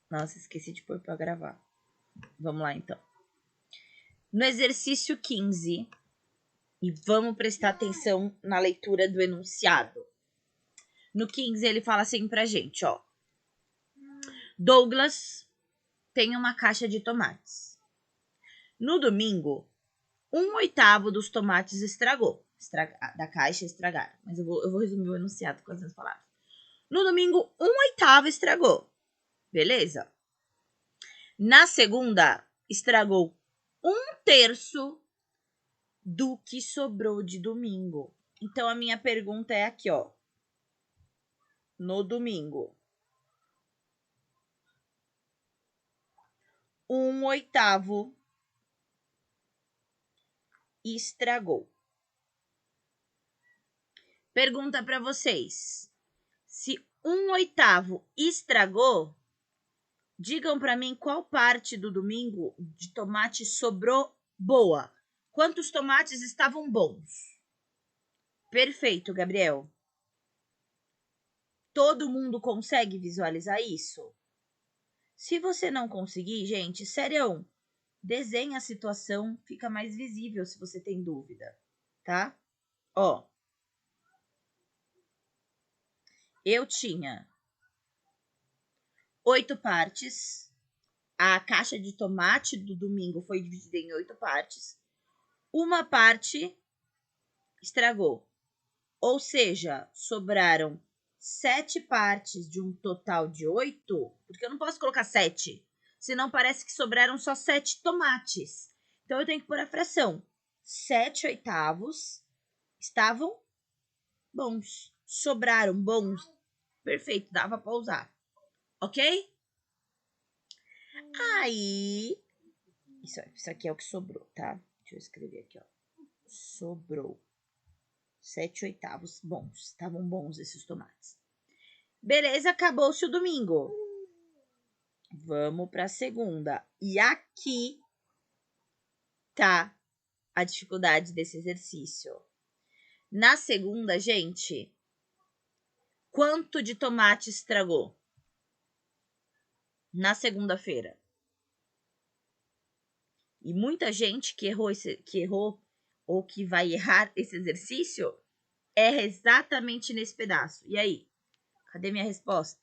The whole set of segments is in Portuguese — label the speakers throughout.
Speaker 1: Nossa, esqueci de pôr pra gravar. Vamos lá, então. No exercício 15, e vamos prestar atenção na leitura do enunciado. No 15, ele fala assim pra gente, ó. Douglas tem uma caixa de tomates. No domingo, 1/8 dos tomates estragou. Da caixa estragaram. Mas eu vou resumir o enunciado com as minhas palavras. No domingo, 1/8 estragou. Beleza? Na segunda, estragou 1/3 do que sobrou de domingo. Então, a minha pergunta é aqui, ó. No domingo, 1/8 estragou. Pergunta para vocês. Se 1/8 estragou, digam para mim qual parte do domingo de tomate sobrou boa. Quantos tomates estavam bons? Perfeito, Gabriel. Todo mundo consegue visualizar isso? Se você não conseguir, gente, sério, desenha a situação, fica mais visível se você tem dúvida, tá? Ó, eu tinha 8 partes. A caixa de tomate do domingo foi dividida em 8 partes. Uma parte estragou. Ou seja, sobraram 7 partes de um total de 8. Porque eu não posso colocar 7. Senão parece que sobraram só 7 tomates. Então eu tenho que pôr a fração. 7/8 estavam bons. Sobraram bons. Perfeito, dava para usar. Ok? Aí, isso aqui é o que sobrou, tá? Deixa eu escrever aqui, ó. Sobrou 7/8 bons. Estavam bons esses tomates. Beleza, acabou-se o domingo. Vamos para a segunda. E aqui tá a dificuldade desse exercício. Na segunda, gente, quanto de tomate estragou? Na segunda-feira. E muita gente que errou ou que vai errar esse exercício erra exatamente nesse pedaço. E aí? Cadê minha resposta?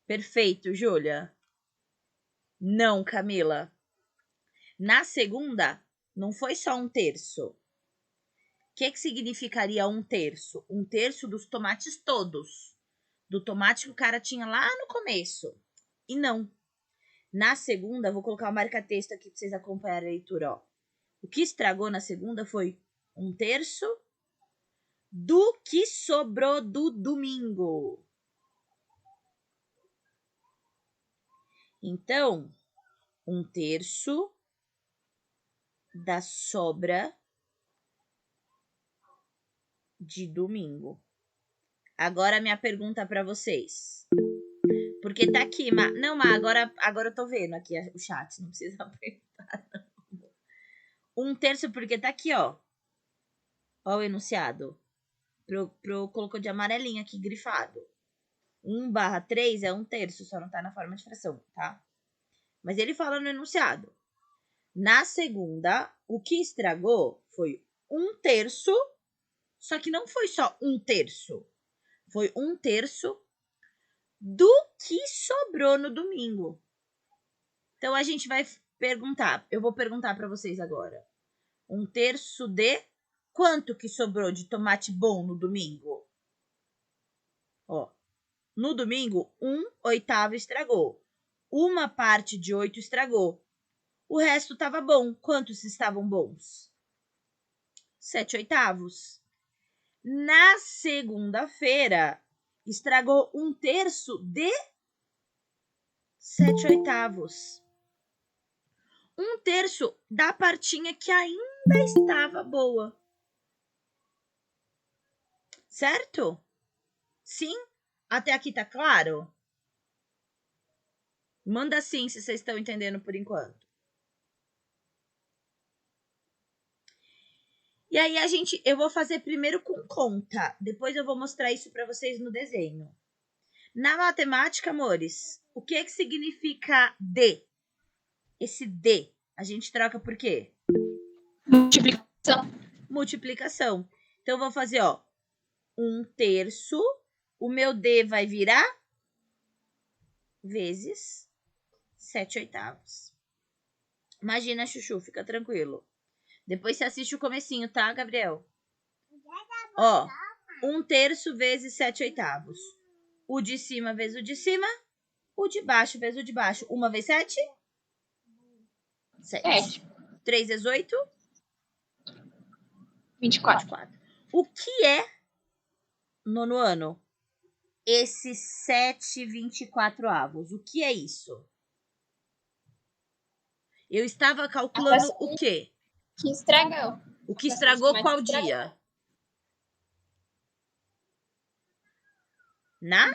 Speaker 1: Perfeito, Júlia. Não, Camila. Na segunda, não foi só 1/3. O que significaria 1/3? 1/3 dos tomates todos. Do tomate que o cara tinha lá no começo. E não. Na segunda, vou colocar o marca-texto aqui para vocês acompanharem a leitura. Ó. O que estragou na segunda foi 1/3 do que sobrou do domingo. Então, 1/3 da sobra de domingo. Agora minha pergunta para vocês. Porque tá aqui, não, agora eu tô vendo aqui o chat, não precisa apertar. 1/3 porque tá aqui, ó. Ó o enunciado. Colocou de amarelinho aqui, grifado. 1/3 é 1/3, só não tá na forma de fração, tá? Mas ele fala no enunciado. Na segunda, o que estragou foi 1/3, só que não foi só 1/3. Foi 1/3 do que sobrou no domingo. Então, a gente vai perguntar. Eu vou perguntar para vocês agora. 1/3 de quanto que sobrou de tomate bom no domingo? Ó, no domingo, 1/8 estragou. Uma parte de 8 estragou. O resto estava bom. Quantos estavam bons? 7/8. Na segunda-feira, estragou 1/3 de 7/8. 1/3 da partinha que ainda estava boa. Certo? Sim? Até aqui tá claro? Manda sim se vocês estão entendendo por enquanto. E aí eu vou fazer primeiro com conta, depois eu vou mostrar isso para vocês no desenho. Na matemática, amores, o que significa D? Esse D, a gente troca por quê?
Speaker 2: Multiplicação.
Speaker 1: Multiplicação. Então, eu vou fazer, ó, 1/3. O meu D vai virar vezes 7/8. Imagina, Chuchu, fica tranquilo. Depois você assiste o comecinho, tá, Gabriel? Ó, 1/3 vezes 7/8. O de cima vezes o de cima. O de baixo vezes o de baixo. 1 vezes 7? 7. 3 vezes 8?
Speaker 2: 24.
Speaker 1: O que é, nono ano, esse 7/24? O que é isso? Eu estava calculando o quê?
Speaker 2: Que estragou.
Speaker 1: O que estragou qual dia? Na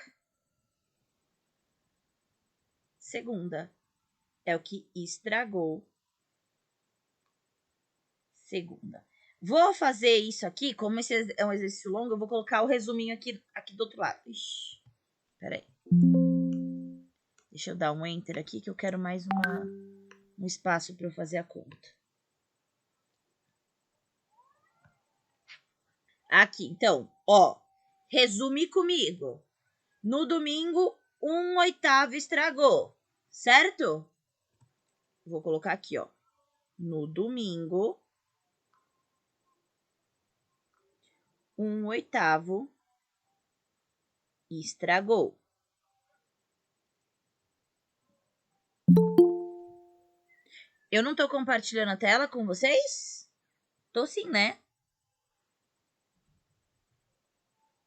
Speaker 1: segunda. É o que estragou segunda. Vou fazer isso aqui, como esse é um exercício longo, eu vou colocar o resuminho aqui do outro lado. Ixi, peraí. Deixa eu dar um enter aqui, que eu quero mais um espaço para eu fazer a conta. Aqui, então, ó. Resume comigo. No domingo, 1/8 estragou, certo? Vou colocar aqui, ó. No domingo, 1/8 estragou. Eu não tô compartilhando a tela com vocês? Tô sim, né?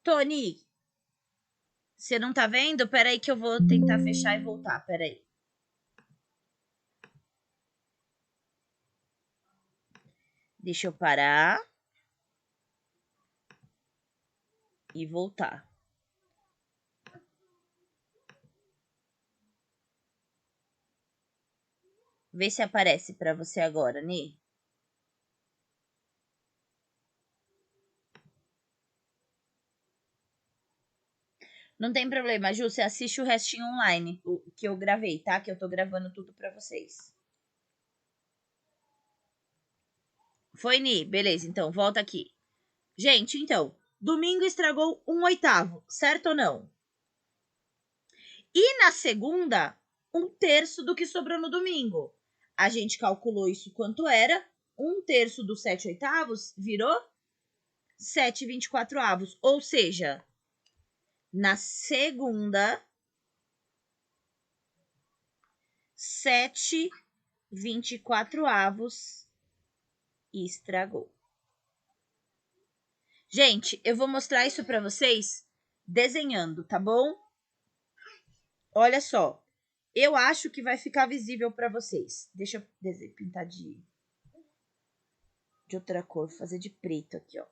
Speaker 1: Tony, você não tá vendo? Peraí que eu vou tentar fechar e voltar, peraí. Deixa eu parar e voltar. Vê se aparece para você agora, Ni. Não tem problema, Ju, você assiste o restinho online, o que eu gravei, tá? Que eu tô gravando tudo para vocês. Foi, Ni? Beleza, então, volta aqui. Gente, então, domingo estragou 1/8, certo ou não? E na segunda, 1/3 do que sobrou no domingo. A gente calculou isso quanto era. 1/3 dos 7/8 virou 7/24. Ou seja, na segunda, 7/24 estragou. Gente, eu vou mostrar isso para vocês desenhando, tá bom? Olha só. Eu acho que vai ficar visível para vocês. Deixa eu pintar de outra cor, vou fazer de preto aqui, ó.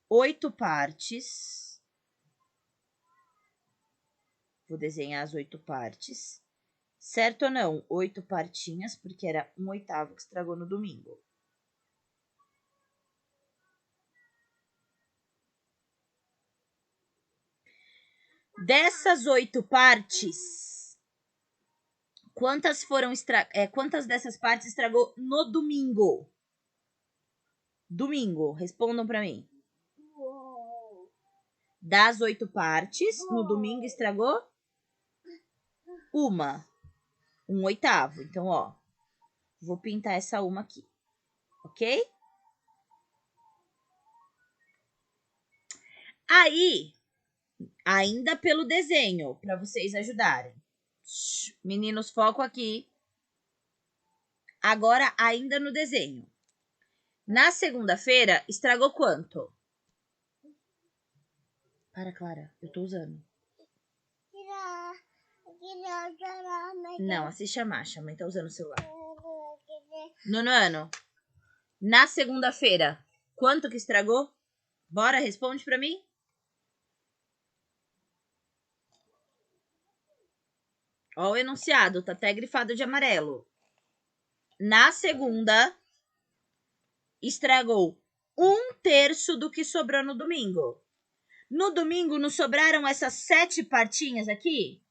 Speaker 1: 8 partes. Vou desenhar as 8 partes. Certo ou não? 8 partinhas, porque era 1/8 que estragou no domingo. Dessas 8 partes, quantas dessas partes estragou no domingo? Domingo, respondam para mim. Das 8 partes, no domingo estragou uma. 1/8. Então, ó, vou pintar essa uma aqui, ok? Aí, ainda pelo desenho, para vocês ajudarem. Meninos, foco aqui. Agora, ainda no desenho. Na segunda-feira, estragou quanto? Para, Clara, eu tô usando. Não, assiste a marcha, a mãe tá usando o celular. Nono ano. Na segunda-feira, quanto que estragou? Bora, responde pra mim. Ó o enunciado, tá até grifado de amarelo. Na segunda, estragou 1/3 do que sobrou no domingo. No domingo, nos sobraram essas 7 partinhas aqui?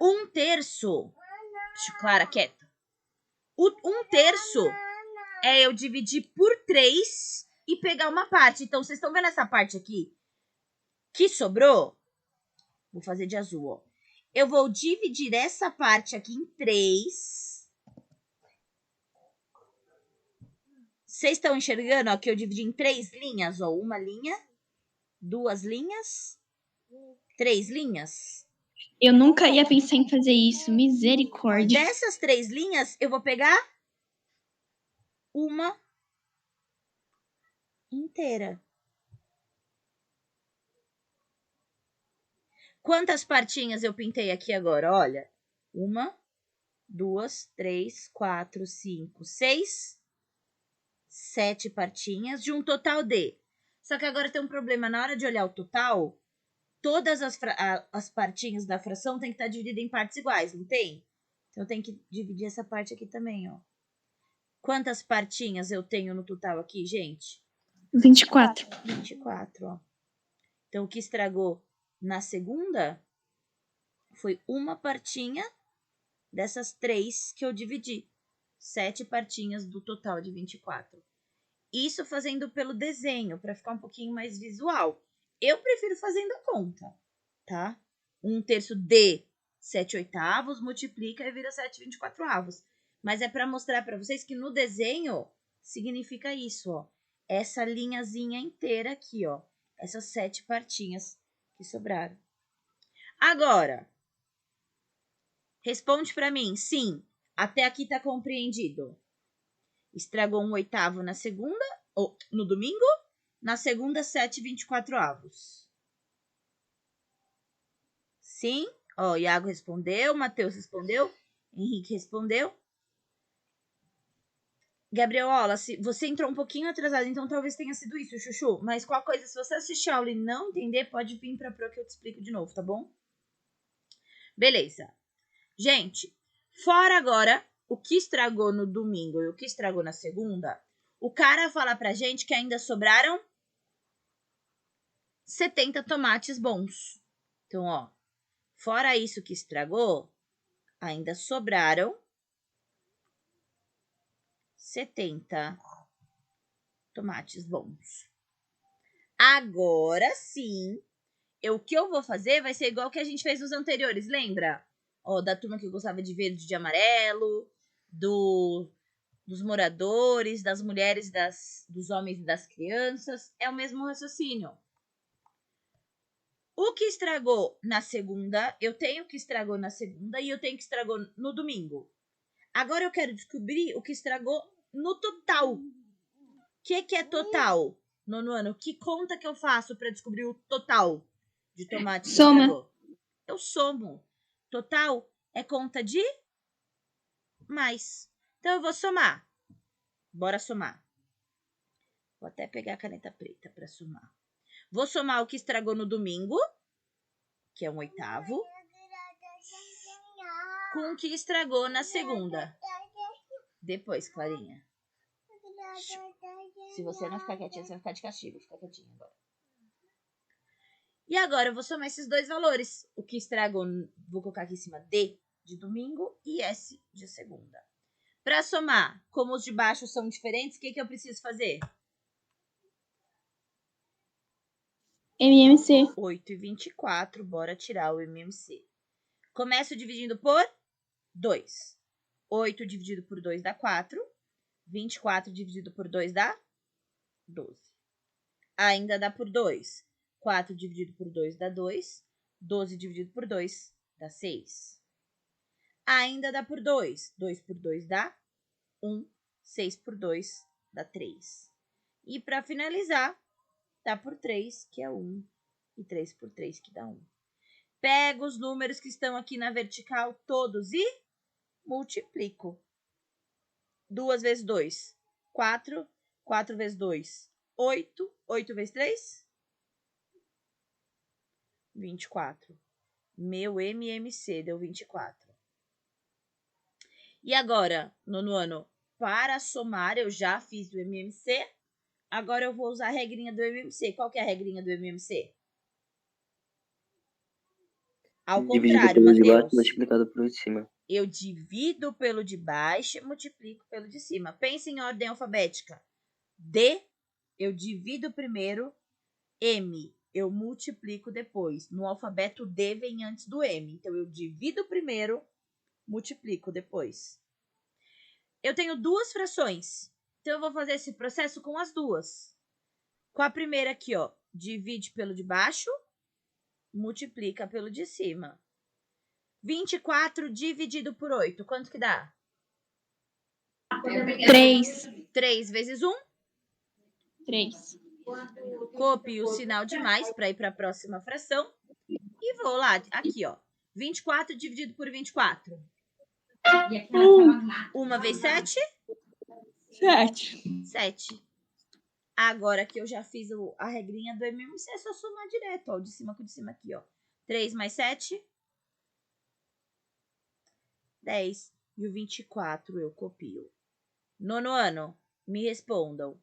Speaker 1: 1/3. Clara, quieta. 1/3 é eu dividir por 3 e pegar uma parte. Então, vocês estão vendo essa parte aqui que sobrou? Vou fazer de azul, ó. Eu vou dividir essa parte aqui em 3. Vocês estão enxergando, ó, que eu dividi em 3 linhas, ó. Uma linha, 2 linhas, 3 linhas.
Speaker 2: Eu nunca ia pensar em fazer isso. Misericórdia.
Speaker 1: Dessas 3 linhas, eu vou pegar uma inteira. Quantas partinhas eu pintei aqui agora? Olha, 1, 2, 3, 4, 5, 6, 7 partinhas, de um total de. Só que agora tem um problema. Na hora de olhar o total, todas as partinhas da fração tem que estar divididas em partes iguais, não tem? Então, eu tenho que dividir essa parte aqui também, ó. Quantas partinhas eu tenho no total aqui, gente?
Speaker 2: 24.
Speaker 1: 24, ó. Então, o que estragou na segunda foi uma partinha dessas 3 que eu dividi. 7 partinhas do total de 24. Isso fazendo pelo desenho, para ficar um pouquinho mais visual. Eu prefiro fazendo a conta, tá? 1/3 de 7/8 multiplica e vira 7/24. Mas é para mostrar para vocês que no desenho significa isso, ó. Essa linhazinha inteira aqui, ó. Essas 7 partinhas que sobraram. Agora, responde para mim, sim, até aqui tá compreendido. Estragou 1/8 na segunda, ou no domingo, na segunda 7/24. Sim? Ó, Iago respondeu, Matheus respondeu, Henrique respondeu. Gabriela, você entrou um pouquinho atrasado, então talvez tenha sido isso, Chuchu. Mas qual coisa, se você assistir a aula e não entender, pode vir pra Pro que eu te explico de novo, tá bom? Beleza. Gente, fora agora o que estragou no domingo e o que estragou na segunda, o cara fala pra gente que ainda sobraram 70 tomates bons. Então, ó, fora isso que estragou, ainda sobraram 70 tomates bons. Agora sim, o que eu vou fazer vai ser igual que a gente fez nos anteriores, lembra? Ó, da turma que gostava de verde e de amarelo, dos moradores, das mulheres, dos homens e das crianças. É o mesmo raciocínio. O que estragou na segunda, eu tenho que estragou na segunda e eu tenho que estragou no domingo. Agora eu quero descobrir o que estragou no total. O que é total? Nono ano, que conta que eu faço para descobrir o total de tomate que estragou? Eu somo. Total é conta de mais. Então eu vou somar. Bora somar. Vou até pegar a caneta preta para somar. Vou somar o que estragou no domingo, que é 1/8, com o que estragou na segunda. Depois, Clarinha. Se você não ficar quietinha, você vai ficar de castigo. Fica quietinha agora. E agora eu vou somar esses dois valores. O que estragou, vou colocar aqui em cima D de domingo e S de segunda. Para somar, como os de baixo são diferentes, o que eu preciso fazer?
Speaker 2: MMC.
Speaker 1: 8/24, bora tirar o MMC. Começo dividindo por 2. 8 dividido por 2 dá 4. 24 dividido por 2 dá 12. Ainda dá por 2. 4 dividido por 2 dá 2. 12 dividido por 2 dá 6. Ainda dá por 2. 2 por 2 dá 1. 6 por 2 dá 3. E para finalizar, dá por 3, que é 1. E 3 por 3, que dá 1. Pego os números que estão aqui na vertical todos e multiplico. 2 vezes 2, 4. 4 vezes 2, 8. 8 vezes 3, 24. Meu MMC deu 24. E agora, nono ano, para somar, eu já fiz o MMC. Agora eu vou usar a regrinha do MMC. Qual que é a regrinha do MMC? Ao
Speaker 3: Dividido
Speaker 1: contrário,
Speaker 3: pelo de baixo,
Speaker 1: Matheus.
Speaker 3: multiplicado pelo de cima.
Speaker 1: Eu divido pelo de baixo e multiplico pelo de cima. Pense em ordem alfabética. D, eu divido primeiro. M, eu multiplico depois. No alfabeto, D vem antes do M. Então, eu divido primeiro, multiplico depois. Eu tenho duas frações. Então, eu vou fazer esse processo com as duas. Com a primeira aqui, ó. Divide pelo de baixo, multiplica pelo de cima. 24 dividido por 8. Quanto que dá?
Speaker 2: 3.
Speaker 1: 3 vezes 1.
Speaker 2: 3.
Speaker 1: Copio o sinal de mais para ir para a próxima fração. E vou lá, aqui, ó. 24 dividido por 24. 1 vezes 7?
Speaker 2: 7.
Speaker 1: 7. Agora que eu já fiz a regrinha do MMC, é só somar direto, ó. O de cima com o de cima aqui, ó. 3 mais 7? 10. E o 24 eu copio. Nono ano, me respondam.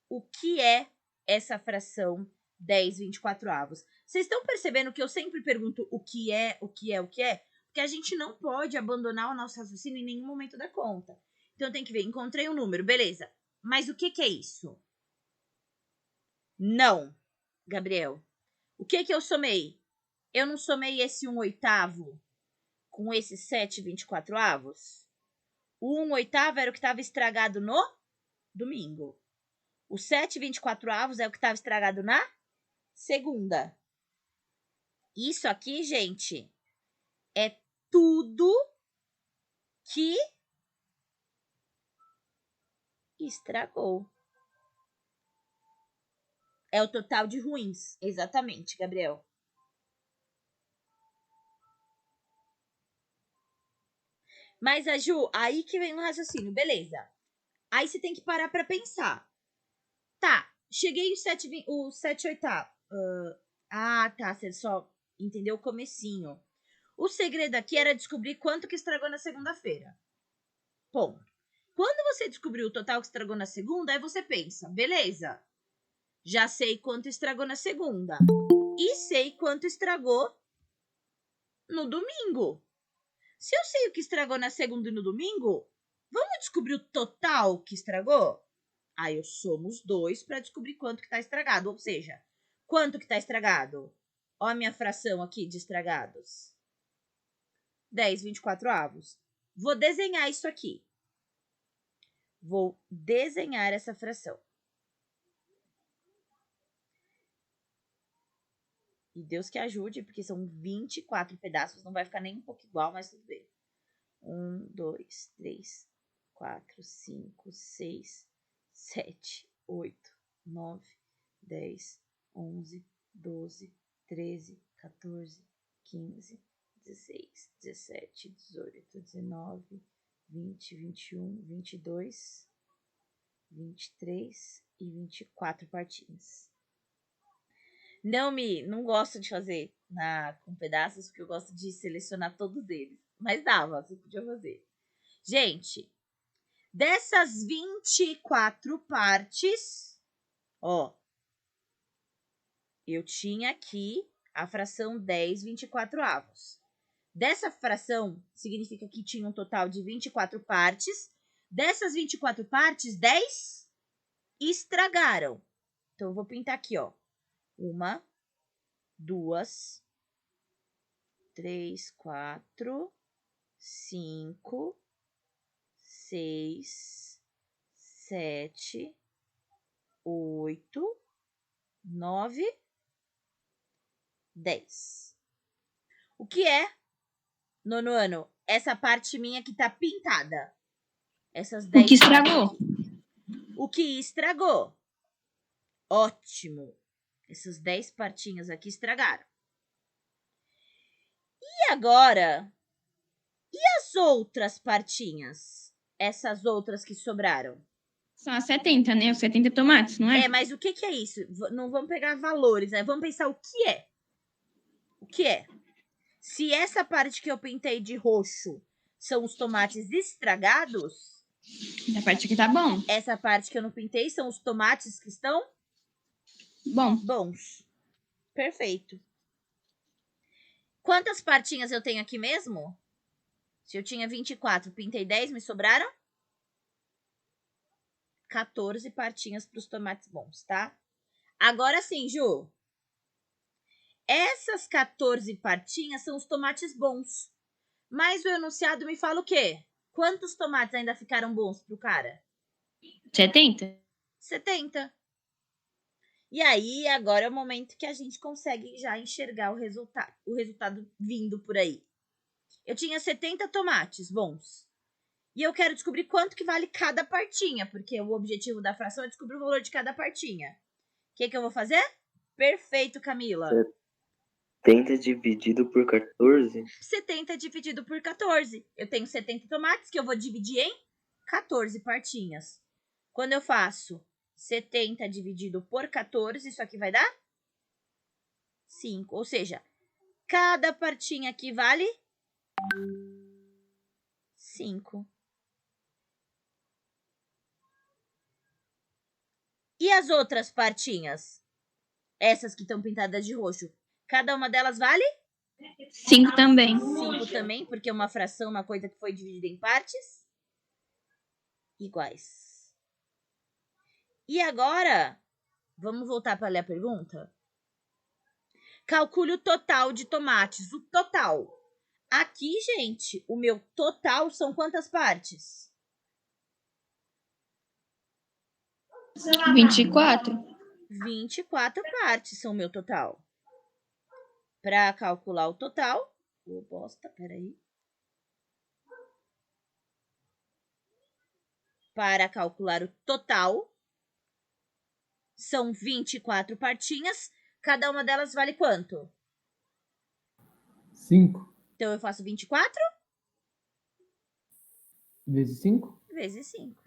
Speaker 1: O que é essa fração 10 24avos? Vocês estão percebendo que eu sempre pergunto o que é, o que é, o que é? Porque a gente não pode abandonar o nosso raciocínio em nenhum momento da conta. Então tem que ver, encontrei um número, beleza. Mas o que é isso? Não, Gabriel. O que eu somei? Eu não somei esse 1/8 com esse 7 24avos? O 1/8 era o que estava estragado no domingo. O 7 24avos é o que estava estragado na segunda. Isso aqui, gente, é tudo que estragou. É o total de ruins. Exatamente, Gabriel. Mas, a Ju, aí que vem o raciocínio. Beleza. Aí você tem que parar pra pensar. Tá, cheguei o 7/8. Tá, você só entendeu o comecinho. O segredo aqui era descobrir quanto que estragou na segunda-feira. Ponto. Quando você descobriu o total que estragou na segunda, aí você pensa, beleza, já sei quanto estragou na segunda. E sei quanto estragou no domingo. Se eu sei o que estragou na segunda e no domingo, vamos descobrir o total que estragou? Aí eu somo os dois para descobrir quanto que está estragado. Ou seja, quanto que está estragado? Ó a minha fração aqui de estragados. 10 24avos. Vou desenhar isso aqui. Vou desenhar essa fração. E Deus que ajude, porque são 24 pedaços, não vai ficar nem um pouco igual, mas tudo bem. 1, 2, 3, 4, 5, 6, 7, 8, 9, 10, 11, 12, 13, 14, 15, 16, 17, 18, 19, 20, 21, 22, 23 e 24 partinhas. Não gosto de fazer com pedaços, porque eu gosto de selecionar todos eles. Mas dava, você podia fazer. Gente, dessas 24 partes, ó, eu tinha aqui a fração 10 24avos. Dessa fração, significa que tinha um total de 24 partes. Dessas 24 partes, 10 estragaram. Então, eu vou pintar aqui, ó. 1, 2, 3, 4, 5, 6, 7, 8, 9, 10. O que é, nono ano? Essa parte minha que tá pintada. Essas 10
Speaker 2: O que estragou?
Speaker 1: partes. O que estragou? Ótimo. Essas 10 partinhas aqui estragaram. E agora? E as outras partinhas? Essas outras que sobraram?
Speaker 2: São as 70, né? Os 70 tomates, não é?
Speaker 1: Mas o que é isso? Não vamos pegar valores, né? Vamos pensar o que é. O que é? Se essa parte que eu pintei de roxo são os tomates estragados,
Speaker 2: Essa parte aqui tá bom.
Speaker 1: essa parte que eu não pintei são os tomates que estão
Speaker 2: Bom.
Speaker 1: bons. Perfeito. Quantas partinhas eu tenho aqui mesmo? Se eu tinha 24, pintei 10, me sobraram 14 partinhas para os tomates bons, tá? Agora sim, Ju. Essas 14 partinhas são os tomates bons. Mas o enunciado me fala o quê? Quantos tomates ainda ficaram bons pro cara?
Speaker 2: 70?
Speaker 1: 70. E aí, agora é o momento que a gente consegue já enxergar o resultado vindo por aí. Eu tinha 70 tomates bons. E eu quero descobrir quanto que vale cada partinha, porque o objetivo da fração é descobrir o valor de cada partinha. O que eu vou fazer? Perfeito, Camila.
Speaker 3: 70 dividido por 14?
Speaker 1: 70 dividido por 14. Eu tenho 70 tomates que eu vou dividir em 14 partinhas. Quando eu faço 70 dividido por 14, isso aqui vai dar 5. Ou seja, cada partinha aqui vale 5. E as outras partinhas? Essas que estão pintadas de roxo. Cada uma delas vale
Speaker 2: 5 também.
Speaker 1: 5 também, porque é uma fração, uma coisa que foi dividida em partes iguais. E agora, vamos voltar para ler a pergunta? Calcule o total de tomates. O total. Aqui, gente, o meu total são quantas partes?
Speaker 2: 24?
Speaker 1: 24 partes são o meu total. Para calcular o total... peraí. Para calcular o total, são 24 partinhas. Cada uma delas vale quanto?
Speaker 4: 5
Speaker 1: Então, eu faço 24
Speaker 4: vezes 5?
Speaker 1: vezes 5.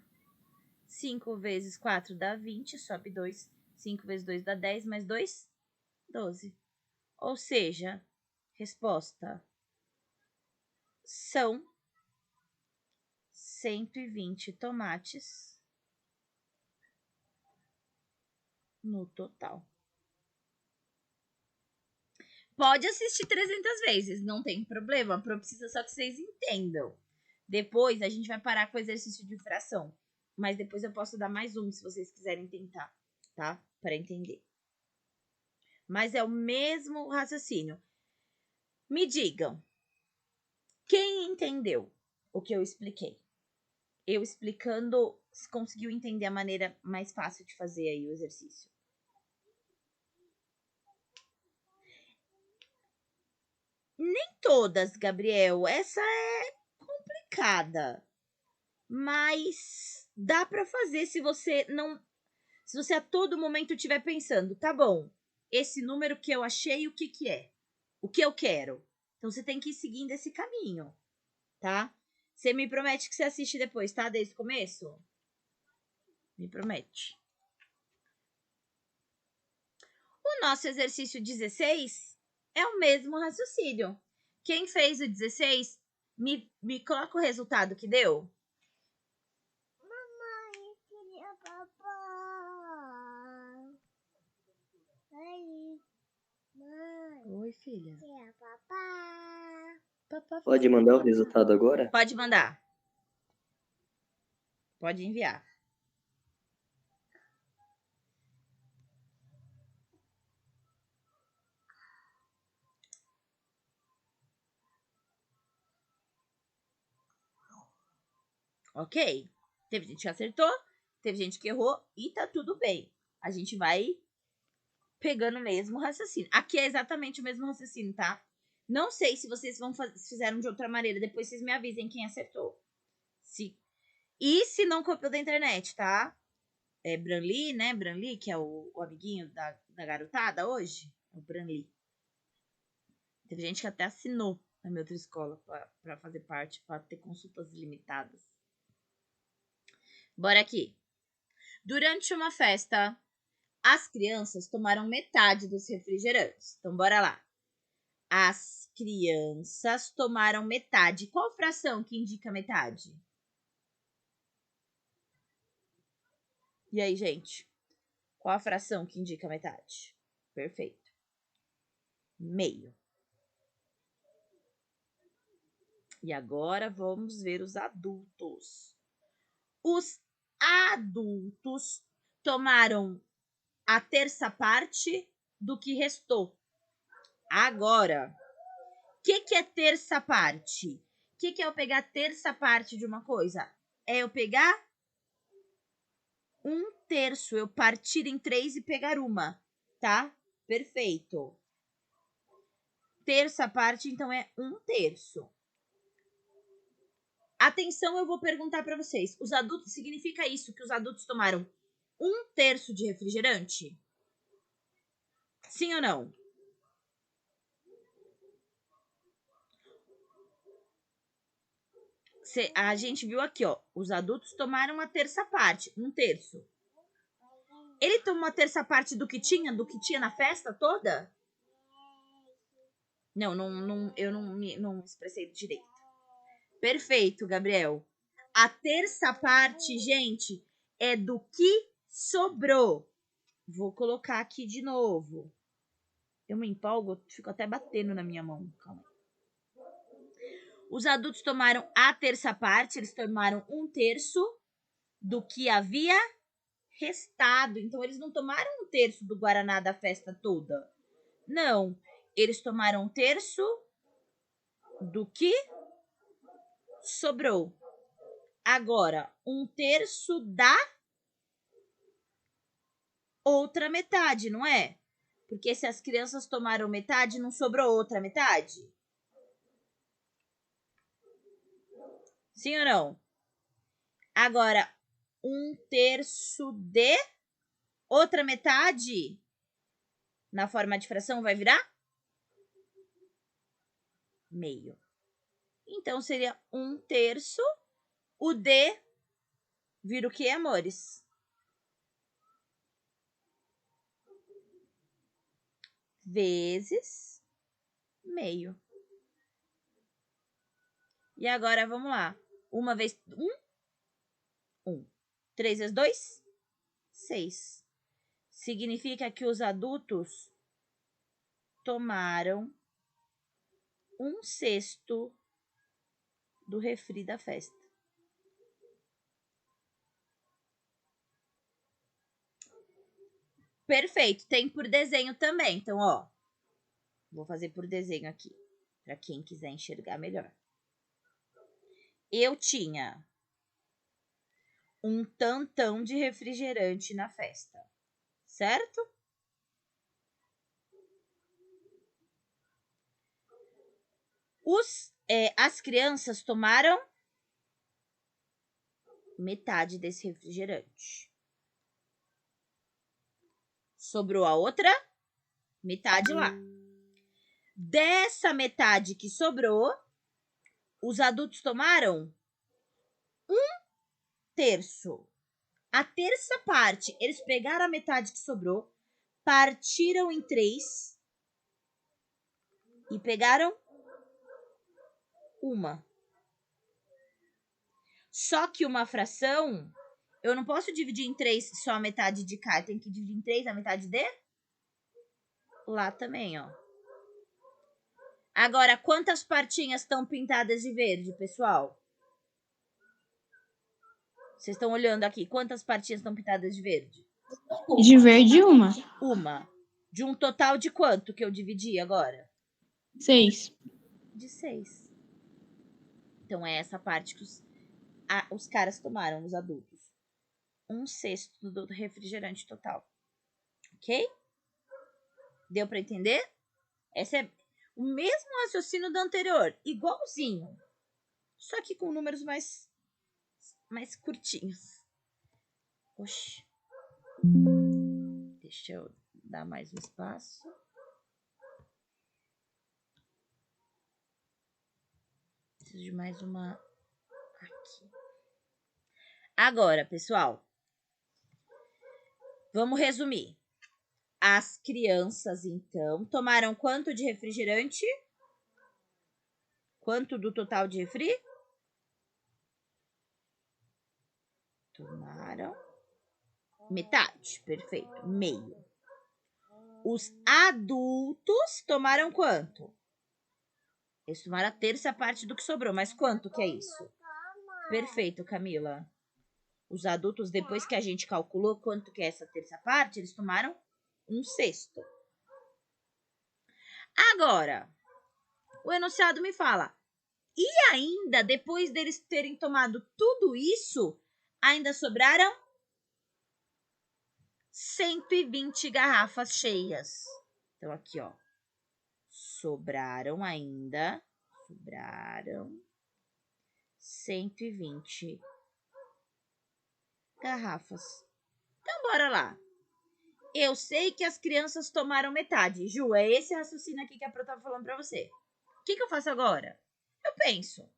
Speaker 1: 5 vezes 4 dá 20, sobe 2. 5 vezes 2 dá 10, mais 2, 12. Ou seja, resposta são 120 tomates no total. Pode assistir 300 vezes, não tem problema. Precisa só que vocês entendam. Depois a gente vai parar com o exercício de fração. Mas depois eu posso dar mais um se vocês quiserem tentar, tá? Para entender. Mas é o mesmo raciocínio. Me digam, quem entendeu o que eu expliquei? Eu explicando, conseguiu entender a maneira mais fácil de fazer aí o exercício? Nem todas, Gabriel. Essa é complicada. Mas dá para fazer se você a todo momento estiver pensando, tá bom, esse número que eu achei, o que é? O que eu quero? Então você tem que ir seguindo esse caminho, tá? Você me promete que você assiste depois, tá? Desde o começo? Me promete. O nosso exercício 16 é o mesmo raciocínio. Quem fez o 16, me coloca o resultado que deu.
Speaker 5: Mamãe, queria papá. Oi. Mãe,
Speaker 1: Oi, filha.
Speaker 5: queria papá.
Speaker 1: Papá
Speaker 3: Pode mandar o resultado agora?
Speaker 1: Pode mandar. Pode enviar. Ok? Teve gente que acertou, teve gente que errou e tá tudo bem. A gente vai pegando o mesmo raciocínio. Aqui é exatamente o mesmo raciocínio, tá? Não sei se vocês fizeram de outra maneira. Depois vocês me avisem quem acertou. E se não copiou da internet, tá? É Branly, né? Branly, que é o amiguinho da garotada hoje. É o Branly. Teve gente que até assinou na minha outra escola para fazer parte, para ter consultas ilimitadas. Bora aqui. Durante uma festa, as crianças tomaram metade dos refrigerantes. Então, bora lá. As crianças tomaram metade. Qual fração que indica metade? E aí, gente? Qual a fração que indica metade? Perfeito. Meio. E agora vamos ver os adultos. Os adultos tomaram a terça parte do que restou. Agora, o que é terça parte? O que é eu pegar terça parte de uma coisa? É eu pegar um terço, eu partir em 3 e pegar uma, tá? Perfeito. Terça parte, então, é um terço. Atenção, eu vou perguntar para vocês. Os adultos, significa isso que os adultos tomaram um terço de refrigerante? Sim ou não? A gente viu aqui, ó. Os adultos tomaram a terça parte, um terço. Ele tomou a terça parte do que tinha na festa toda? Não, eu não me expressei direito. Perfeito, Gabriel. A terça parte, gente, é do que sobrou. Vou colocar aqui de novo. Eu me empolgo, fico até batendo na minha mão. Calma. Os adultos tomaram a terça parte, eles tomaram um terço do que havia restado. Então, eles não tomaram um terço do Guaraná da festa toda. Não, eles tomaram um terço do que sobrou. Agora, um terço da outra metade, não é? Porque se as crianças tomaram metade, não sobrou outra metade? Sim ou não? Agora, um terço de outra metade, na forma de fração, vai virar meio. Então, seria um terço. O D vira o que, amores? Vezes meio. E agora, vamos lá. Uma vez, 1. 3 vezes 2, 6. Significa que os adultos tomaram um sexto do refri da festa. Perfeito. Tem por desenho também. Então, ó. Vou fazer por desenho aqui. Para quem quiser enxergar melhor. Eu tinha um tantão de refrigerante na festa. Certo? As crianças tomaram metade desse refrigerante. Sobrou a outra metade lá. Dessa metade que sobrou, os adultos tomaram um terço. A terça parte, eles pegaram a metade que sobrou, partiram em 3 e pegaram uma. Só que uma fração, eu não posso dividir em 3 só a metade de cá. Tem que dividir em 3 a metade de lá também, ó. Agora, quantas partinhas estão pintadas de verde, pessoal? Vocês estão olhando aqui. Quantas partinhas estão pintadas de verde?
Speaker 2: De verde, uma.
Speaker 1: Uma. De um total de quanto que eu dividi agora?
Speaker 2: 6.
Speaker 1: De 6. Então, é essa parte que os caras tomaram, os adultos. Um sexto do refrigerante total. Ok? Deu para entender? Esse é o mesmo raciocínio do anterior. Igualzinho. Só que com números mais curtinhos. Oxi. Deixa eu dar mais um espaço. Preciso de mais uma aqui. Agora, pessoal, vamos resumir. As crianças, então, tomaram quanto de refrigerante? Quanto do total de refri? Tomaram metade, perfeito, meio. Os adultos tomaram quanto? Eles tomaram a terça parte do que sobrou. Mas quanto que é isso? Perfeito, Camila. Os adultos, depois que a gente calculou quanto que é essa terça parte, eles tomaram 1/6. Agora, o enunciado me fala, e ainda, depois deles terem tomado tudo isso, ainda sobraram 120 garrafas cheias. Então, aqui, ó, sobraram 120 garrafas. Então, bora lá. Eu sei que as crianças tomaram metade. Ju, é esse raciocínio aqui que a Pro tava falando pra você. O que eu faço agora? Eu penso.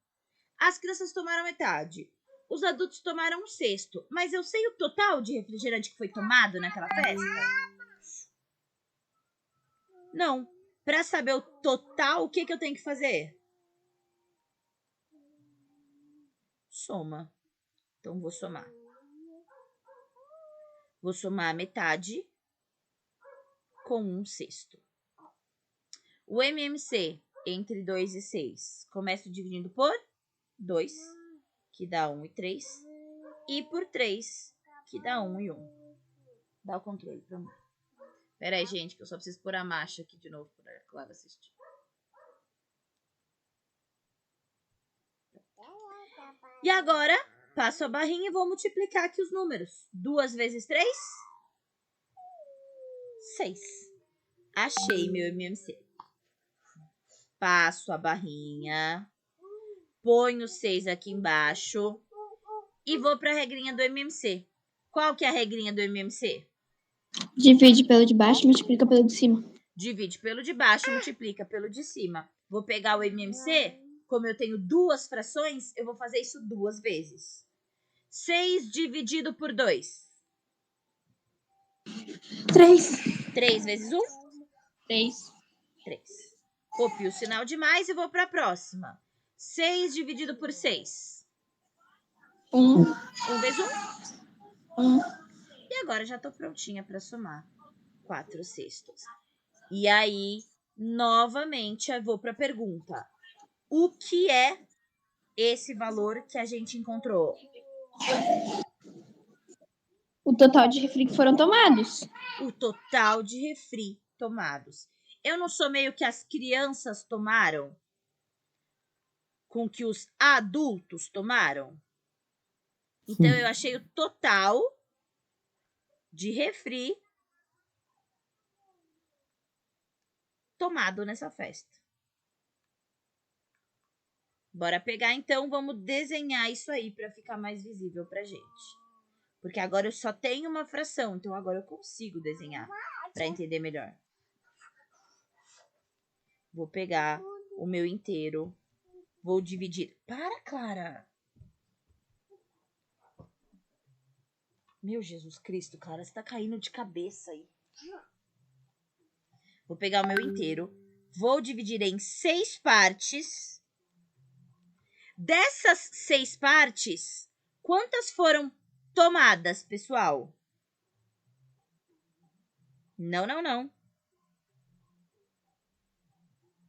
Speaker 1: As crianças tomaram metade. Os adultos tomaram 1/6. Mas eu sei o total de refrigerante que foi tomado naquela festa? Não. Pra saber o total, o que eu tenho que fazer? Soma. Então, vou somar. Vou somar a metade com 1/6. O MMC entre 2 e 6. Começo dividindo por 2, que dá 1 e 3. E por 3, que dá 1 e 1. Dá o controle pra mim. Pera aí, gente, que eu só preciso pôr a marcha aqui de novo para a Clara assistir. E agora, passo a barrinha e vou multiplicar aqui os números. 2 vezes 3? 6. Achei meu MMC. Passo a barrinha. Ponho 6 aqui embaixo. E vou para a regrinha do MMC. Qual que é a regrinha do MMC?
Speaker 2: Divide pelo de baixo e multiplica pelo de cima.
Speaker 1: Divide pelo de baixo e multiplica pelo de cima. Vou pegar o MMC, como eu tenho duas frações, eu vou fazer isso 2 vezes. 6 dividido por 2.
Speaker 2: 3.
Speaker 1: 3 vezes 1?
Speaker 2: 3.
Speaker 1: 3. Copio o sinal de mais e vou para a próxima. 6 dividido por 6.
Speaker 2: 1.
Speaker 1: 1 vezes 1?
Speaker 2: 1.
Speaker 1: E agora já estou prontinha para somar 4/6. E aí, novamente, eu vou para a pergunta. O que é esse valor que a gente encontrou?
Speaker 2: O total de refri que foram tomados.
Speaker 1: O total de refri tomados. Eu não somei o que as crianças tomaram com o que os adultos tomaram? Então, eu achei o total de refri tomado nessa festa. Bora pegar, então, vamos desenhar isso aí para ficar mais visível pra gente. Porque agora eu só tenho uma fração, então agora eu consigo desenhar para entender melhor. Vou pegar o meu inteiro, vou dividir. Para, Clara! Meu Jesus Cristo, Clara, você tá caindo de cabeça aí. Vou pegar o meu inteiro, vou dividir em 6 partes. Dessas 6 partes, quantas foram tomadas, pessoal? Não.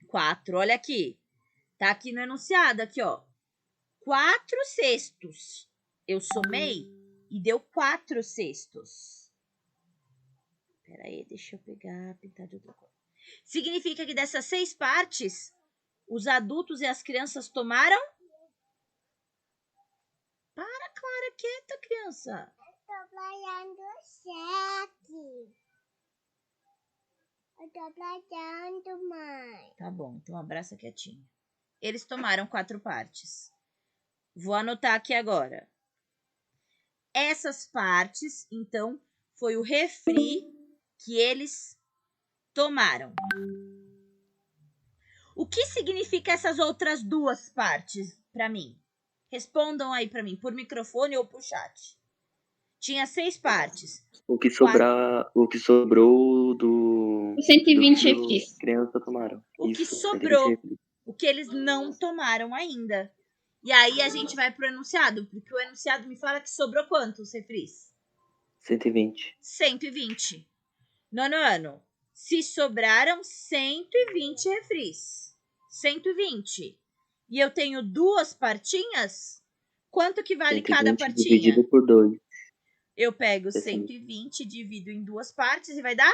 Speaker 1: 4, olha aqui. Tá aqui no enunciado, aqui, ó. 4/6. Eu somei e deu 4/6. Pera aí, deixa eu pegar, pintar de outra cor. Significa que dessas 6 partes, os adultos e as crianças tomaram? Para, Clara, quieta, criança.
Speaker 5: Tô playando 7. Eu tô playando, mãe.
Speaker 1: Tá bom, então abraça quietinho. Eles tomaram 4 partes. Vou anotar aqui agora. Essas partes, então, foi o refri que eles tomaram. O que significa essas outras 2 partes para mim? Respondam aí para mim, por microfone ou por chat. Tinha 6 partes.
Speaker 3: O que sobrou do
Speaker 2: 120
Speaker 3: do que
Speaker 2: refri.
Speaker 3: as crianças tomaram.
Speaker 1: O que
Speaker 3: Isso,
Speaker 1: sobrou,
Speaker 3: 120 refri.
Speaker 1: o que eles não tomaram ainda. E aí a gente vai pro enunciado, porque o enunciado me fala que sobrou quantos refris?
Speaker 3: 120.
Speaker 1: 120. Nono ano, se sobraram 120 refris. 120. E eu tenho duas partinhas? Quanto que vale cada
Speaker 3: 120
Speaker 1: partinha?
Speaker 3: dividido por 2.
Speaker 1: Eu pego
Speaker 3: 60.
Speaker 1: 120, divido em duas partes e vai dar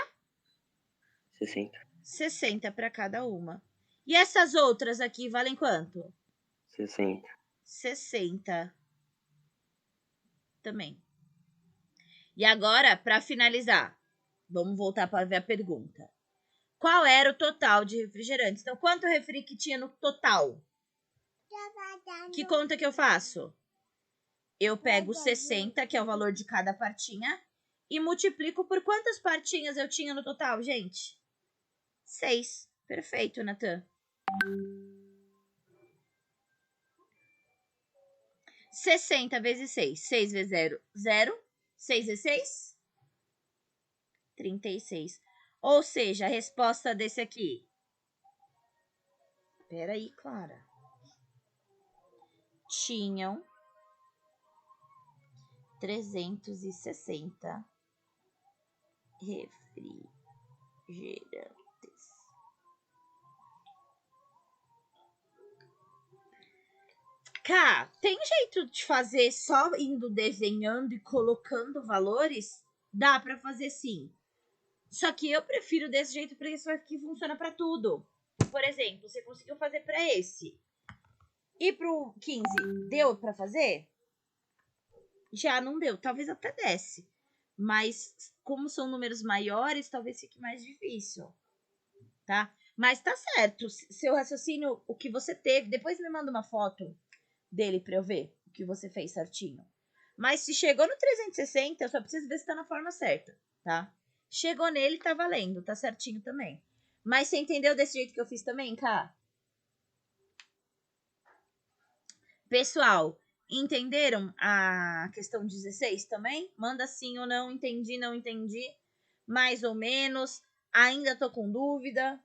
Speaker 3: 60.
Speaker 1: 60 para cada uma. E essas outras aqui valem quanto?
Speaker 3: 60.
Speaker 1: 60 também. E agora, para finalizar, vamos voltar para ver a pergunta. Qual era o total de refrigerantes? Então, quanto refri que tinha no total? Que conta que eu faço? Eu pego 60, que é o valor de cada partinha, e multiplico por quantas partinhas eu tinha no total, gente? 6. Perfeito, Natan. 60 vezes 6. 6 vezes 0, 0. 6 vezes 6? 36. Ou seja, a resposta desse aqui. Peraí, Clara. Tinham 360 refrigerantes. Cá, tem jeito de fazer só indo desenhando e colocando valores? Dá pra fazer sim. Só que eu prefiro desse jeito porque isso aqui funciona pra tudo. Por exemplo, você conseguiu fazer pra esse. E pro 15, deu pra fazer? Já não deu. Talvez até desse. Mas como são números maiores, talvez fique mais difícil. Tá? Mas tá certo. Seu raciocínio, o que você teve, depois me manda uma foto dele pra eu ver o que você fez certinho. Mas se chegou no 360, eu só preciso ver se tá na forma certa, tá? Chegou nele, tá valendo, tá certinho também. Mas você entendeu desse jeito que eu fiz também, Cá? Pessoal, entenderam a questão 16 também? Manda sim ou não, entendi, não entendi. Mais ou menos, ainda tô com dúvida.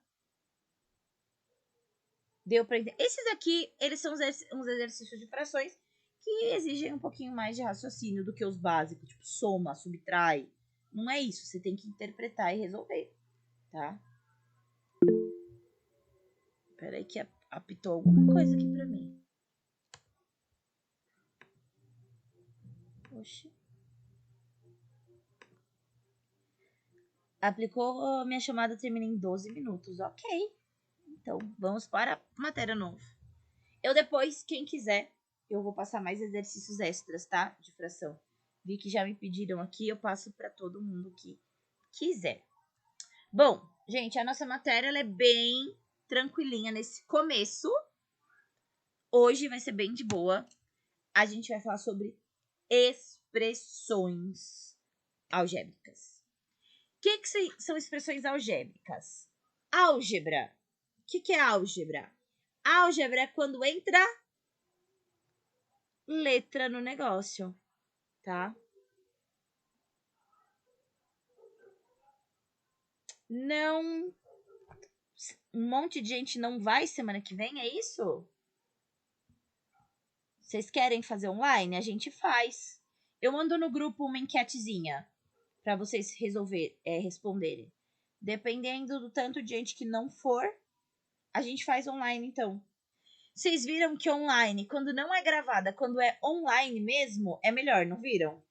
Speaker 1: Deu pra entender? Esses aqui, eles são uns exercícios de frações que exigem um pouquinho mais de raciocínio do que os básicos, tipo soma, subtrai. Não é isso, você tem que interpretar e resolver, tá? Peraí que apitou alguma coisa aqui pra mim. Oxi. Aplicou, minha chamada termina em 12 minutos, ok. Então, vamos para a matéria nova. Eu depois, quem quiser, eu vou passar mais exercícios extras, tá? De fração. Vi que já me pediram aqui, eu passo para todo mundo que quiser. Bom, gente, a nossa matéria ela é bem tranquilinha nesse começo. Hoje vai ser bem de boa. A gente vai falar sobre expressões algébricas. O que são expressões algébricas? Álgebra. O que é álgebra? Álgebra é quando entra letra no negócio, tá? Não. Um monte de gente não vai semana que vem, é isso? Vocês querem fazer online? A gente faz. Eu mando no grupo uma enquetezinha para vocês responderem. Dependendo do tanto de gente que não for, a gente faz online então. Vocês viram que online, quando não é gravada, quando é online mesmo, é melhor, não viram?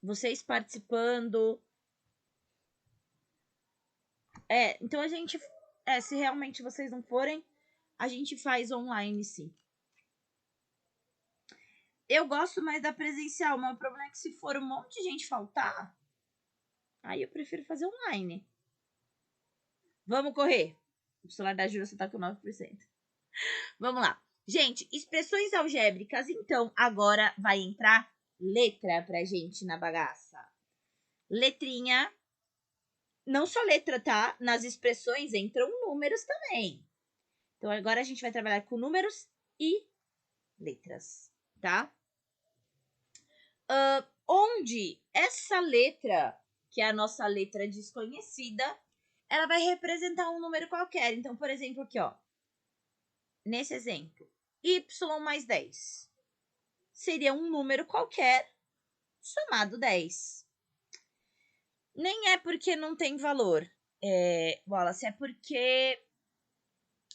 Speaker 1: Vocês participando. Então a gente. Se realmente vocês não forem, a gente faz online sim. Eu gosto mais da presencial, mas o problema é que se for um monte de gente faltar, aí eu prefiro fazer online. Vamos correr. O celular da Júlia só tá com 9%. Vamos lá. Gente, expressões algébricas, então, agora vai entrar letra pra gente na bagaça. Letrinha. Não só letra, tá? Nas expressões entram números também. Então, agora a gente vai trabalhar com números e letras, tá? Onde essa letra, que é a nossa letra desconhecida, ela vai representar um número qualquer. Então, por exemplo, aqui, ó. Nesse exemplo, y mais 10 seria um número qualquer somado 10. Nem é porque não tem valor, Wallace, é porque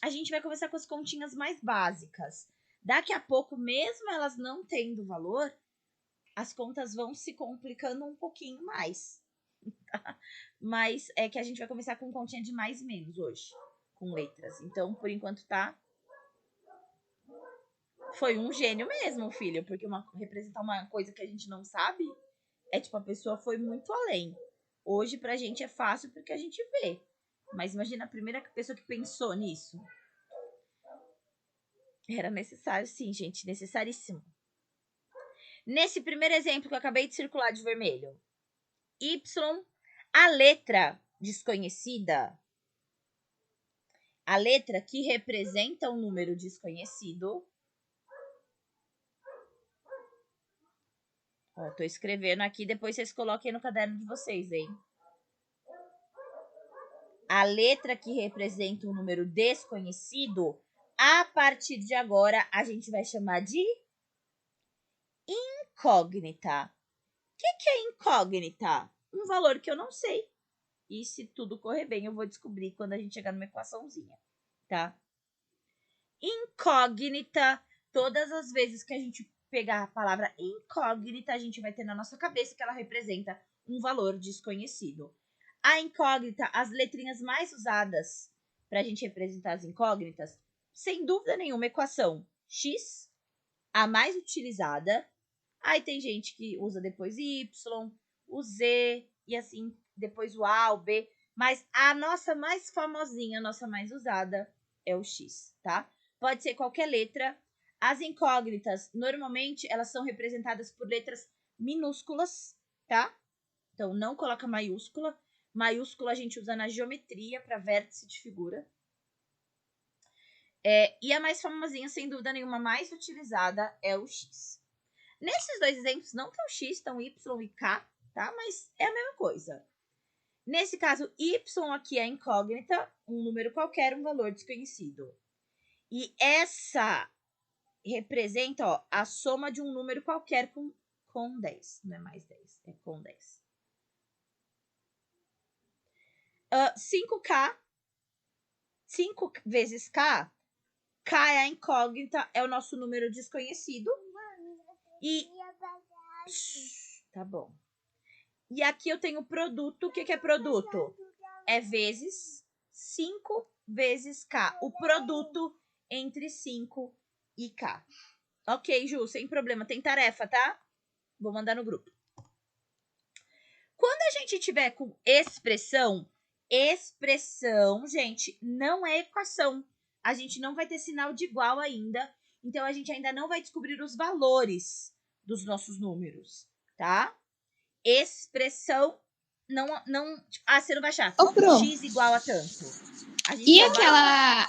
Speaker 1: a gente vai começar com as continhas mais básicas. Daqui a pouco, mesmo elas não tendo valor, as contas vão se complicando um pouquinho mais. Tá? Mas é que a gente vai começar com continha de mais e menos hoje, com letras. Então, por enquanto, tá? Foi um gênio mesmo, filho, porque representar uma coisa que a gente não sabe é tipo, a pessoa foi muito além. Hoje, pra gente, é fácil porque a gente vê. Mas imagina a primeira pessoa que pensou nisso. Era necessário, sim, gente. Necessaríssimo. Nesse primeiro exemplo que eu acabei de circular de vermelho. Y, a letra desconhecida. A letra que representa um número desconhecido. Ó, tô escrevendo aqui, depois vocês coloquem no caderno de vocês, hein? A letra que representa um número desconhecido, a partir de agora, a gente vai chamar de incógnita. O que é incógnita? Um valor que eu não sei. E se tudo correr bem, eu vou descobrir quando a gente chegar numa equaçãozinha, tá? Incógnita, todas as vezes que a gente pegar a palavra incógnita, a gente vai ter na nossa cabeça que ela representa um valor desconhecido. A incógnita, as letrinhas mais usadas para a gente representar as incógnitas, sem dúvida nenhuma, equação x, a mais utilizada. Aí tem gente que usa depois y, o z e assim depois o a, o b. Mas a nossa mais famosinha, a nossa mais usada é o x, tá? Pode ser qualquer letra. As incógnitas, normalmente, elas são representadas por letras minúsculas, tá? Então, não coloca maiúscula. Maiúscula a gente usa na geometria para vértice de figura. E a mais famosinha, sem dúvida nenhuma, mais utilizada é o x. Nesses dois exemplos, não estão x, estão y e k, tá? Mas é a mesma coisa. Nesse caso, y aqui é incógnita, um número qualquer, um valor desconhecido. E essa representa, ó, a soma de um número qualquer com 10. Não é mais 10, é com 10. 5k, 5 vezes k, k é a incógnita, é o nosso número desconhecido. E... Tá bom. E aqui eu tenho produto. O que é produto? É vezes 5 vezes k. O produto entre 5 e k. Ok, Ju, sem problema. Tem tarefa, tá? Vou mandar no grupo. Quando a gente tiver com expressão, gente, não é equação. A gente não vai ter sinal de igual ainda. Então, a gente ainda não vai descobrir os valores dos nossos números, tá? Expressão não você não vai achar x igual a tanto. A gente
Speaker 2: e aquela...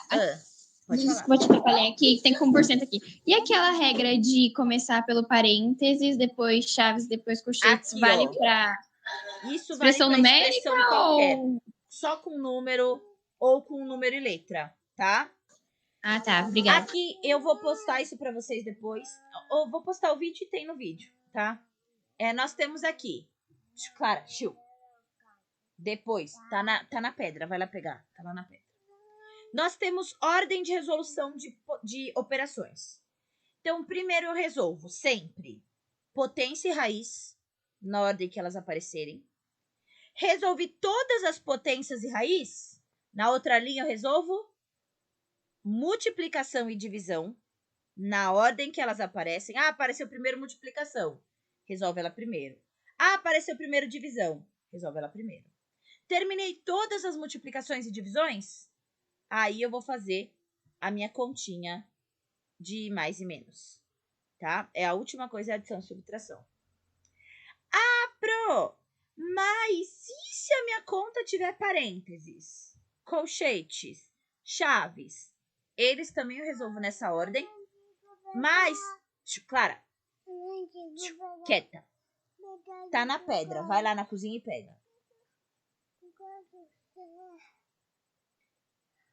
Speaker 1: pode falar.
Speaker 2: Desculpa te atrapalhar aqui, tem como porcento aqui. E aquela regra de começar pelo parênteses, depois chaves, depois colchetes,
Speaker 1: Aqui,
Speaker 2: vale
Speaker 1: ó.
Speaker 2: para
Speaker 1: Expressão
Speaker 2: vale numérica
Speaker 1: expressão qualquer.
Speaker 2: ou...
Speaker 1: Só com número ou com número e letra, tá?
Speaker 2: Ah, tá. Obrigada.
Speaker 1: Aqui eu vou postar isso para vocês depois. Ou vou postar o vídeo e tem no vídeo, tá? Nós temos aqui. Clara, depois, tá na pedra, vai lá pegar. Tá lá na pedra. Nós temos ordem de resolução de operações. Então, primeiro eu resolvo sempre potência e raiz, na ordem que elas aparecerem. Resolvi todas as potências e raiz. Na outra linha eu resolvo multiplicação e divisão, na ordem que elas aparecem. Ah, apareceu primeiro multiplicação. Resolve ela primeiro. Ah, apareceu primeiro divisão. Resolve ela primeiro. Terminei todas as multiplicações e divisões? Aí eu vou fazer a minha continha de mais e menos, tá? É a última coisa, é a adição e subtração. Ah, Pro, mas e se a minha conta tiver parênteses, colchetes, chaves? Eles também eu resolvo nessa ordem, mas, Clara, quieta, tá na pedra, vai lá na cozinha e pega.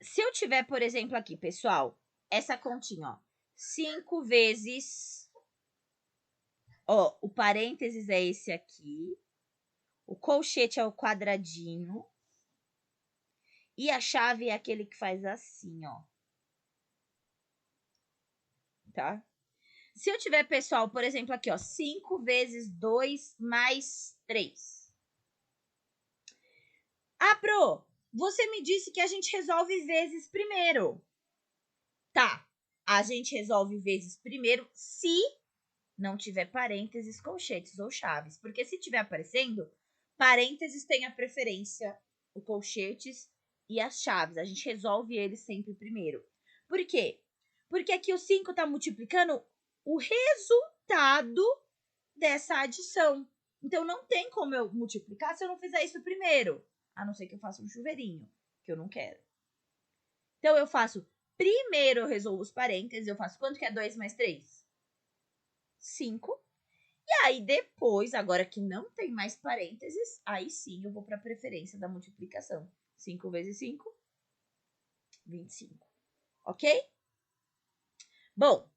Speaker 1: Se eu tiver, por exemplo, aqui, pessoal, essa continha, ó, 5 vezes, ó, o parênteses é esse aqui, o colchete é o quadradinho e a chave é aquele que faz assim, ó. tá? Se eu tiver, pessoal, por exemplo, aqui, ó, 5 vezes 2 mais 3. Ah, Pro, você me disse que a gente resolve vezes primeiro. Tá, a gente resolve vezes primeiro se não tiver parênteses, colchetes ou chaves. Porque se tiver aparecendo, parênteses tem a preferência, o colchetes e as chaves. A gente resolve eles sempre primeiro. Por quê? Porque aqui o 5 está multiplicando o resultado dessa adição. Então, não tem como eu multiplicar se eu não fizer isso primeiro. A não ser que eu faça um chuveirinho, que eu não quero. Então, eu faço, primeiro eu resolvo os parênteses, eu faço quanto que é 2 mais 3? 5. E aí, depois, agora que não tem mais parênteses, aí sim eu vou para a preferência da multiplicação. 5 vezes 5, 25. Ok? Bom,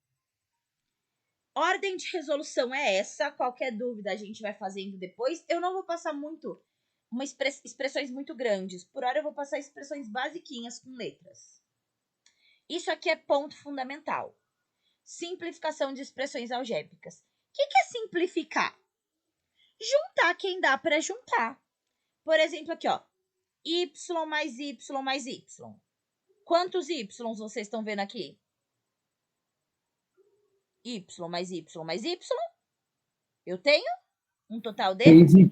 Speaker 1: ordem de resolução é essa. Qualquer dúvida a gente vai fazendo depois. Eu não vou passar muito expressões muito grandes. Por hora eu vou passar expressões basiquinhas com letras. Isso aqui é ponto fundamental. Simplificação de expressões algébricas. O que é simplificar? Juntar quem dá para juntar. Por exemplo, aqui, ó. Y mais Y mais Y. Quantos Y vocês estão vendo aqui? Y mais Y mais Y. Eu tenho um total de
Speaker 4: 3Y.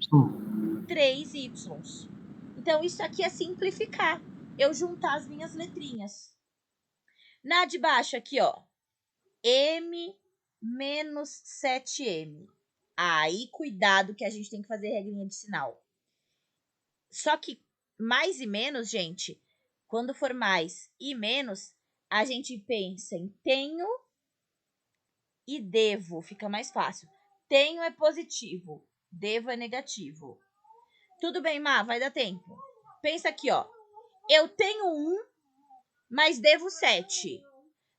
Speaker 1: 3Y. Então, isso aqui é simplificar. Eu juntar as minhas letrinhas. Na de baixo aqui, ó. M menos 7M. Aí, cuidado que a gente tem que fazer regrinha de sinal. Só que mais e menos, gente, quando for mais e menos, a gente pensa em tenho e devo. Fica mais fácil. Tenho é positivo, devo é negativo. Tudo bem, Má, vai dar tempo. Pensa aqui, ó. Eu tenho 1, mas devo 7.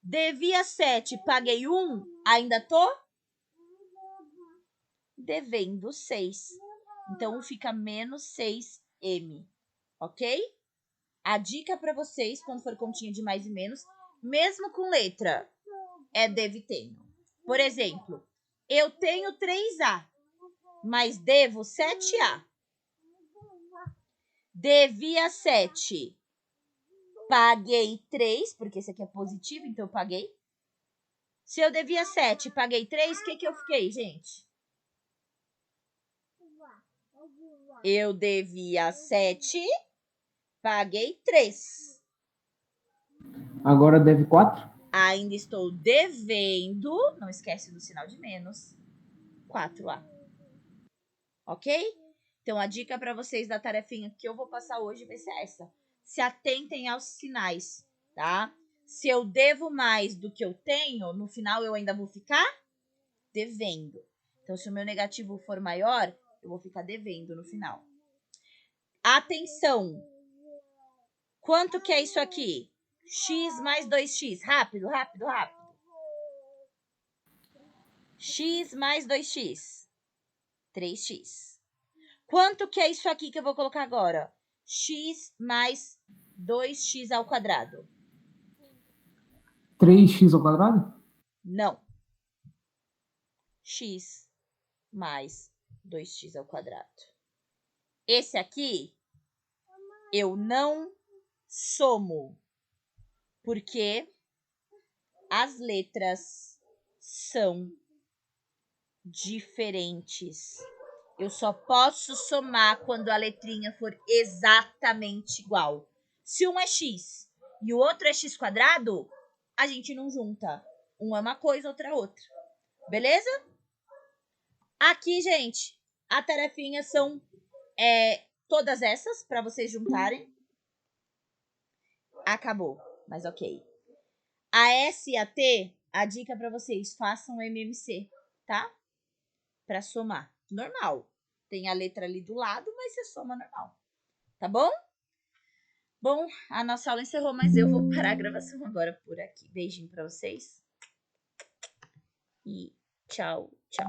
Speaker 1: Devia 7, paguei 1, ainda tô devendo 6. Então, fica menos 6M, ok? A dica para vocês, quando for continha de mais e menos, mesmo com letra, é deve tenho. Por exemplo, eu tenho 3A, mas devo 7A. Devia 7. Paguei 3, porque esse aqui é positivo, então eu paguei. Se eu devia 7, paguei 3, o que eu fiquei, gente? Eu devia 7, paguei 3.
Speaker 4: Agora deve 4?
Speaker 1: Ainda estou devendo, não esquece do sinal de menos, 4A. Ok? Então, a dica para vocês da tarefinha que eu vou passar hoje vai ser essa. Se atentem aos sinais, tá? Se eu devo mais do que eu tenho, no final eu ainda vou ficar devendo. Então, se o meu negativo for maior, eu vou ficar devendo no final. Atenção! Quanto que é isso aqui? X mais 2x. Rápido, rápido, rápido. X mais 2x. 3x. Quanto que é isso aqui que eu vou colocar agora? X mais 2x ao quadrado.
Speaker 4: 3x ao quadrado?
Speaker 1: Não. X mais 2x ao quadrado. Esse aqui, eu não somo, porque as letras são diferentes. Eu só posso somar quando a letrinha for exatamente igual. Se um é x e o outro é x quadrado, a gente não junta. Um é uma coisa, outra é outra. Beleza? Aqui, gente, a tarefinha são todas essas para vocês juntarem. Acabou, mas ok. A S e a T, a dica para vocês, façam o MMC, tá? Para somar. Normal. Tem a letra ali do lado, mas você soma normal. Tá bom? Bom, a nossa aula encerrou, mas eu vou parar a gravação agora por aqui. Beijinho para vocês. E tchau, tchau.